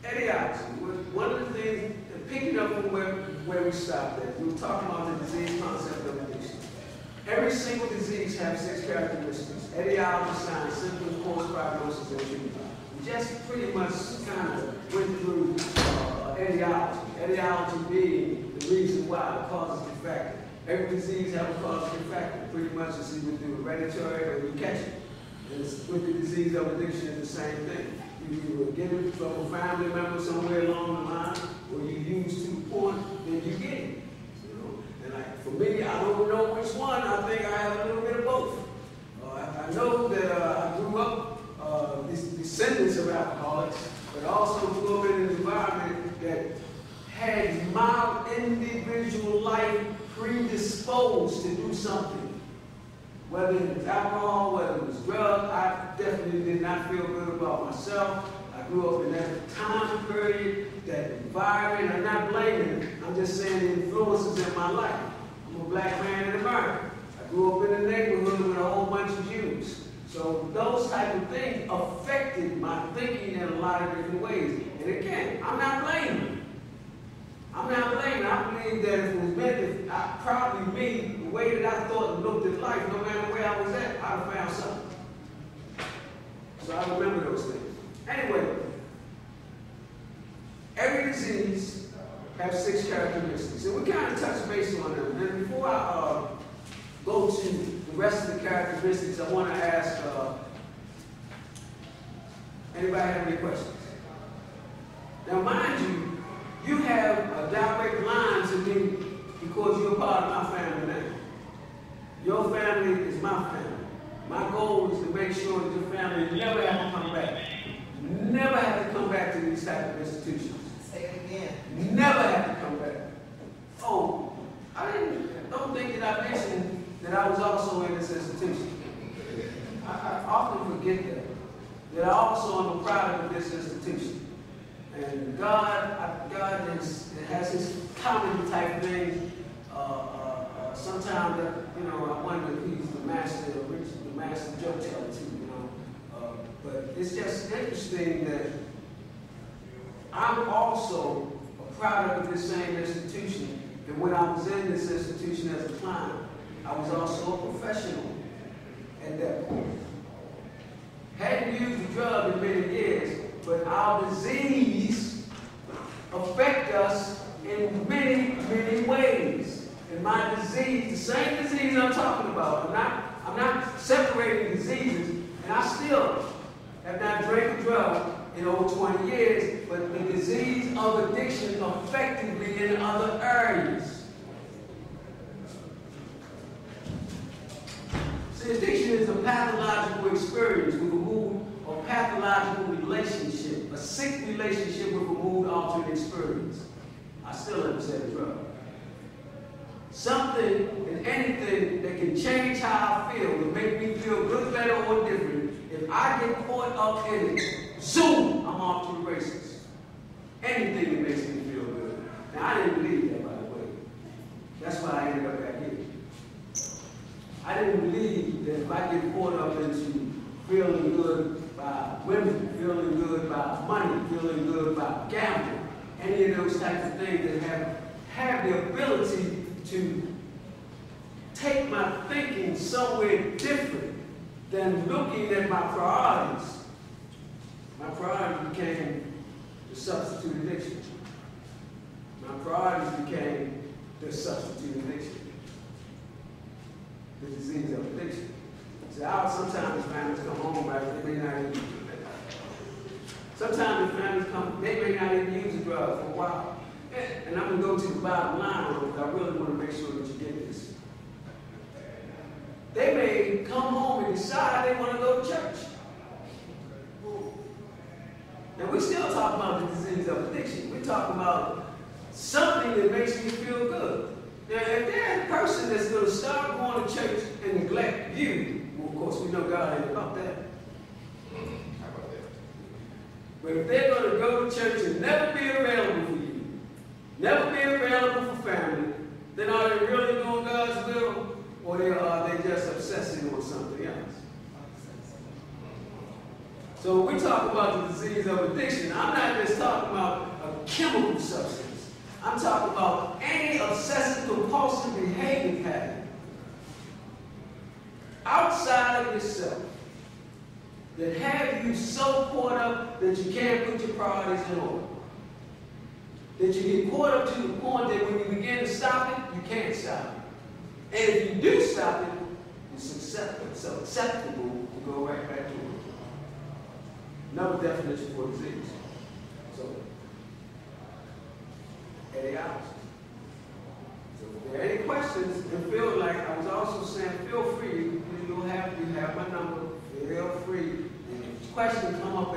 Etiology. One of the things, picking up from where we stopped at, we were talking about the disease concept of addiction. Every single disease has 6 characteristics: etiology, signs, symptoms, cause, prognosis, and treatment. We just pretty much kind of went through etiology. Etiology being the reason why, the cause and factor. Every disease has a cause and factor. Pretty much it's either through hereditary or you catch it. And with the disease of addiction, it's the same thing. You either get it from a family member somewhere along the line, or you use to the point, then you get it. You know? And like for me, I don't know which one. I think I have a little bit of both. I know that I grew up descendants of alcoholics, but also grew up in an environment that had my individual life predisposed to do something. Whether it was alcohol, whether it was drugs, I definitely did not feel good about myself. I grew up in that time period, that environment. I'm not blaming it. I'm just saying the influences in my life. I'm a black man in America. I grew up in a neighborhood with a whole bunch of Jews. So those type of things affected my thinking in a lot of different ways. And again, I'm not blaming. I'm not blaming. I believe that if it was meant, probably me, the way that I thought and looked at life, no matter where I was at, I'd have found something. So I remember those things. Anyway, every disease has 6 characteristics. And we kind of touched base on them. And before I go to the rest of the characteristics, I want to ask, anybody have any questions? Now, mind you, you have a direct line to me because you're part of my family now. Your family is my family. My goal is to make sure that your family never have to come back. Never have to come back to these type of institutions. Say it again. Never have to come back. Oh, don't think that I mentioned that I was also in this institution. I often forget that I also am a product of this institution. And God has his comedy type thing. Sometimes, I wonder if he's the master joke teller too, But it's just interesting that I'm also a product of this same institution. And when I was in this institution as a client, I was also a professional at that point. Hadn't used the drug in many years, but our disease affects us in many, many ways. And my disease, the same disease I'm talking about, I'm not separating diseases, and I still have not drank a drug in over 20 years, but the disease of addiction affected me in other areas. See, addiction is a pathological experience with a mood or pathological relationship, a sick relationship with a mood-altering experience. I still haven't said a drug. Something and anything that can change how I feel, will make me feel good, better, or different. If I get caught up in it, zoom, I'm off to the races. Anything that makes me feel good. Now, I didn't believe that, by the way. That's why I ended up back here. I didn't believe that if I get caught up into feeling good by women, feeling good by money, feeling good by gambling, any of those types of things that have the ability to take my thinking somewhere different than looking at my priorities. My priority became the substitute addiction. My priorities became the substitute addiction. The disease of addiction. See, sometimes families come home, right? They may not even sometimes the families come, they may not even use a drug for a while. And I'm going to go to the bottom line because I really want to make sure that you get this. They may come home and decide they want to go to church. Now, we still talk about the disease of addiction. We're talking about something that makes me feel good. Now, if there's a person that's going to start going to church and neglect you, well, of course, we know God ain't about that. How about that? But if they're going to go to church and never be available for you, never be available for family, then are they really doing God's will, or are they just obsessing on something else? So when we talk about the disease of addiction, I'm not just talking about chemical substance. I'm talking about any obsessive compulsive behavior pattern outside of yourself that have you so caught up that you can't put your priorities in order. That you get caught up to the point that when you begin to stop it, you can't stop it. And if you do stop it, it's acceptable to go right back to it. Another definition for disease. So, etiology. So if there are any questions, and feel like I was also saying, feel free. You have my number. Feel free. And if questions come up